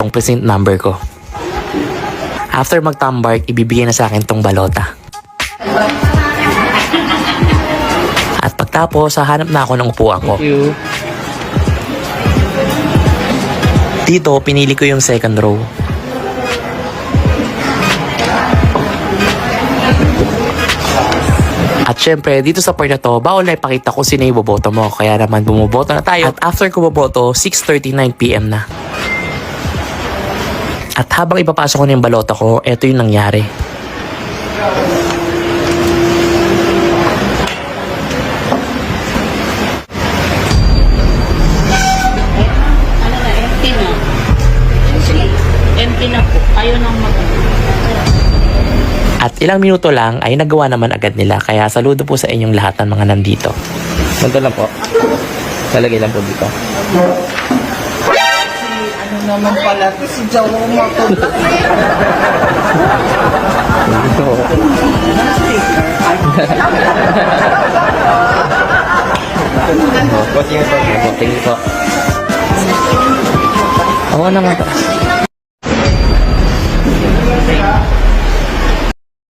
ang present number ko. After mag-tambark, ibibigay na sa akin tong balota. At pagtapos, hahanap na ako ng upuan ko. Dito, pinili ko yung second row. At syempre, dito sa part na to, bawal na ipakita kung sino yung boboto mo. Kaya naman bumuboto na tayo. At after ko boboto, 6:39 PM na. At habang ipapasok ko na yung balota ko, eto yung nangyari. Empty na po. Ayaw nang At ilang minuto lang ay nagawa naman agad nila. Kaya saludo po sa inyong lahat ng mga nandito. Ganito lang po. Salagay lang po dito. Ano naman pala to si Joe Mato. Tingin po. Oo naman po.